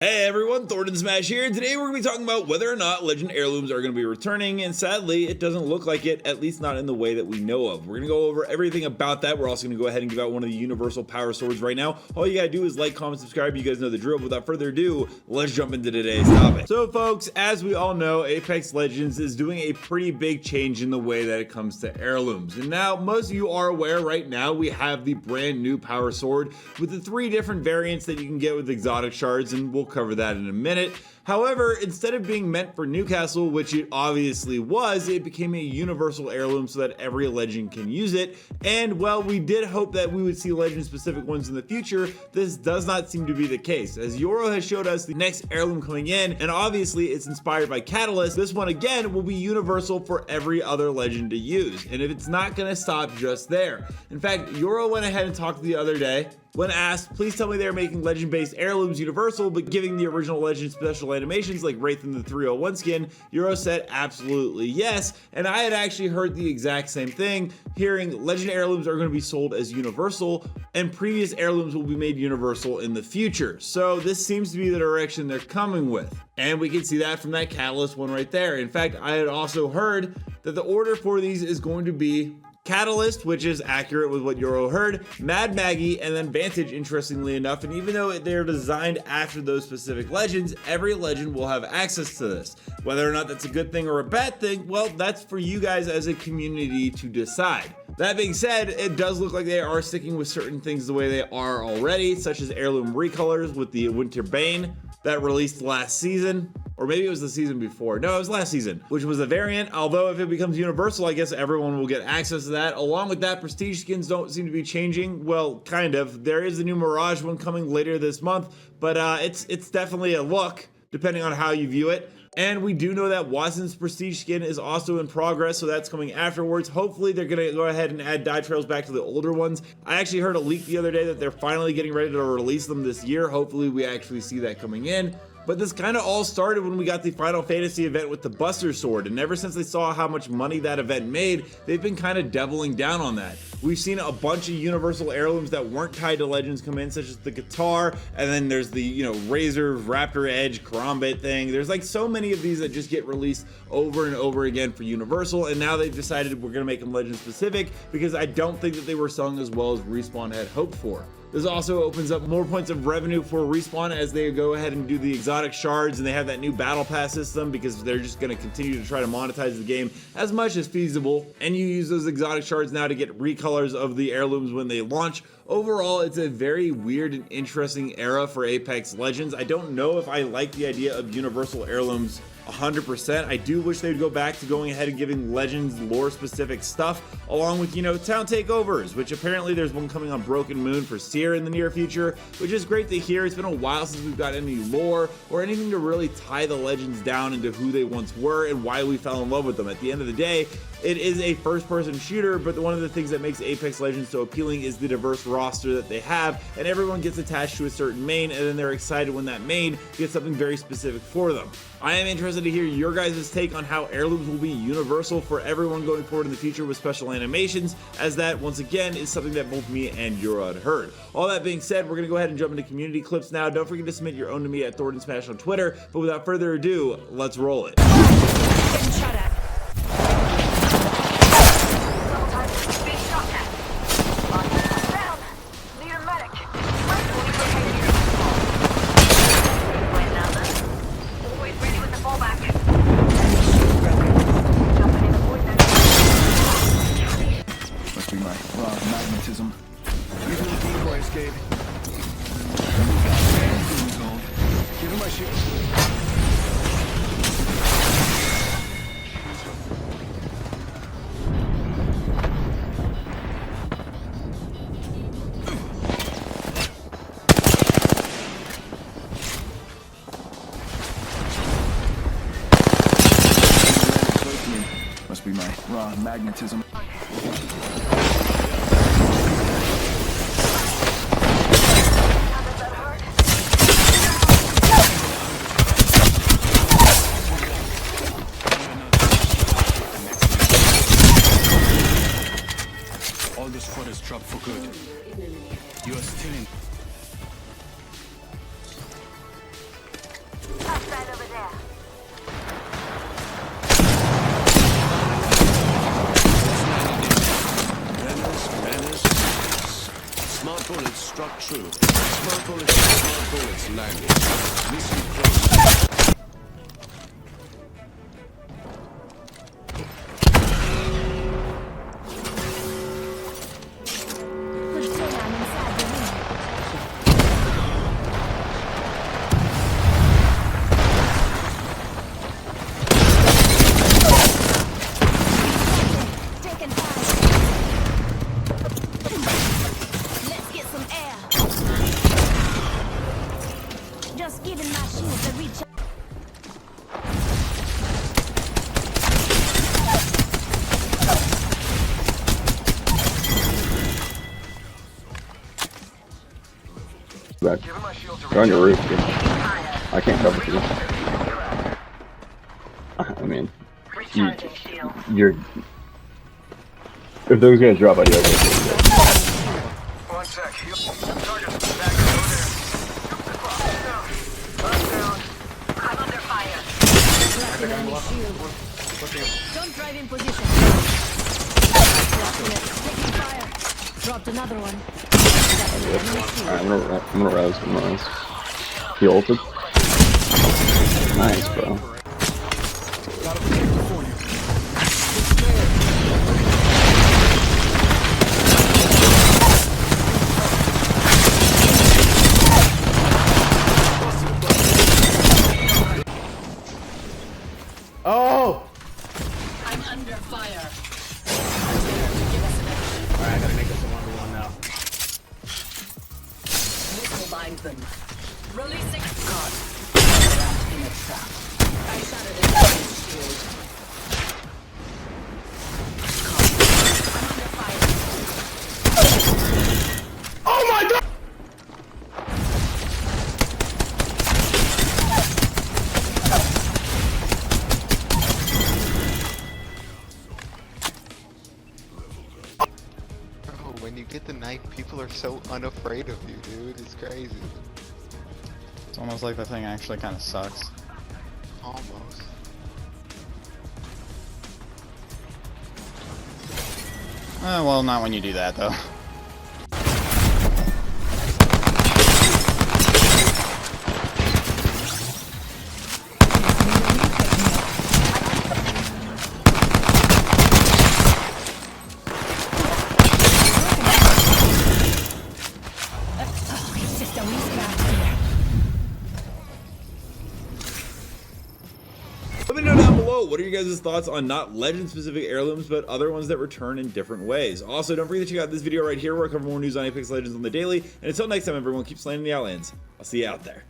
Hey everyone, Thordan Smash here, and today we're going to be talking about whether or not Legend Heirlooms are going to be returning, and sadly, it doesn't look like it, at least not in the way that we know of. We're going to go over everything about that. We're also going to go ahead and give out one of the universal power swords right now. All you got to do is like, comment, subscribe. You guys know the drill. Without further ado, let's jump into today's topic. So folks, as we all know, Apex Legends is doing a pretty big change in the way that it comes to heirlooms. And now, most of you are aware right now, we have the brand new power sword with the 3 different variants that you can get with exotic shards, and we'll cover that in a minute. However, instead of being meant for Newcastle, which it obviously was, it became a universal heirloom so that every legend can use it. And while we did hope that we would see legend specific ones in the future, this does not seem to be the case, as Yoro has showed us the next heirloom coming in, and obviously it's inspired by Catalyst. This one again will be universal for every other legend to use, and if it's not going to stop just there. In fact, Yoro went ahead and talked the other day. When asked, please tell me they're making legend-based heirlooms universal, but giving the original legend special animations like Wraith in the 301 skin, Yoro said absolutely yes, and I had actually heard the exact same thing, hearing legend heirlooms are going to be sold as universal, and previous heirlooms will be made universal in the future. So this seems to be the direction they're coming with. And we can see that from that Catalyst one right there. In fact, I had also heard that the order for these is going to be Catalyst, which is accurate with what Yoro heard, Mad Maggie, and then Vantage, interestingly enough. And even though they're designed after those specific legends, every legend will have access to this. Whether or not that's a good thing or a bad thing, well, that's for you guys as a community to decide. That being said, it does look like they are sticking with certain things the way they are already, such as heirloom recolors with the Winter Bane that released last season. Or maybe it was the season before. No, it was last season, which was a variant. Although if it becomes universal, I guess everyone will get access to that. Along with that, prestige skins don't seem to be changing. Well, kind of. There is the new Mirage one coming later this month, but it's definitely a look, depending on how you view it. And we do know that Watson's prestige skin is also in progress, so that's coming afterwards. Hopefully they're going to go ahead and add dye trails back to the older ones. I actually heard a leak the other day that they're finally getting ready to release them this year. Hopefully we actually see that coming in. But this kind of all started when we got the Final Fantasy event with the Buster Sword, and ever since they saw how much money that event made, they've been kind of doubling down on that. We've seen a bunch of universal heirlooms that weren't tied to legends come in, such as the guitar, and then there's the, Razor, Raptor Edge, Karambit thing. There's like so many of these that just get released over and over again for universal, and now they've decided we're going to make them legend specific because I don't think that they were selling as well as Respawn had hoped for. This also opens up more points of revenue for Respawn as they go ahead and do the exotic shards, and they have that new battle pass system because they're just going to continue to try to monetize the game as much as feasible. And you use those exotic shards now to get recolors of the heirlooms when they launch. Overall, it's a very weird and interesting era for Apex Legends. I don't know if I like the idea of universal heirlooms 100%. I do wish they'd go back to going ahead and giving Legends lore specific stuff, along with, town takeovers, which apparently there's one coming on Broken Moon for Seer in the near future, which is great to hear. It's been a while since we've got any lore or anything to really tie the Legends down into who they once were and why we fell in love with them. At the end of the day, it is a first-person shooter, but one of the things that makes Apex Legends so appealing is the diverse roster that they have, and everyone gets attached to a certain main, and then they're excited when that main gets something very specific for them. I am interested to hear your guys' take on how heirlooms will be universal for everyone going forward in the future with special animations, as that, once again, is something that both me and Yoro had heard. All that being said, we're going to go ahead and jump into community clips now. Don't forget to submit your own to me at Thordan Smash on Twitter, but without further ado, let's roll it. Getting shot at. Magnetism. Give him a decoy escape. Give him my shield. Must be my raw magnetism. All this footage is dropped for good. You are still in. bullets struck true. Smart bullets landed. Mission close. Push Thordan inside the ring. Taking fire. Let's get some air. Just giving my shield a reach. Back. They're on your roof, dude. I can't cover for you. I mean, you're. If those guys drop, I do. One sec. Target back over there. Down. I'm under fire. Blocking enemy shield. Don't drive in position. Blocking it. Taking fire. Dropped another one. Blocking enemy shield. Alright, I'm gonna res. He ulted. Nice, bro. Oh! I'm under fire. Alright, I gotta make this a 1v1 now. Missile linesman. Releasing God. In a trap. I shattered the enemy's shield. I'm under fire. Oh my god! Bro, when you get the knife, people are so unafraid of you, dude. It's crazy. It's almost like the thing actually kind of sucks. Almost. Well, not when you do that, though. It's just a wee scratch. Let me know down below, what are your guys' thoughts on not legend specific heirlooms, but other ones that return in different ways. Also, don't forget to check out this video right here where I cover more news on Apex Legends on the daily. And until next time, everyone, keep slaying the Outlands. I'll see you out there.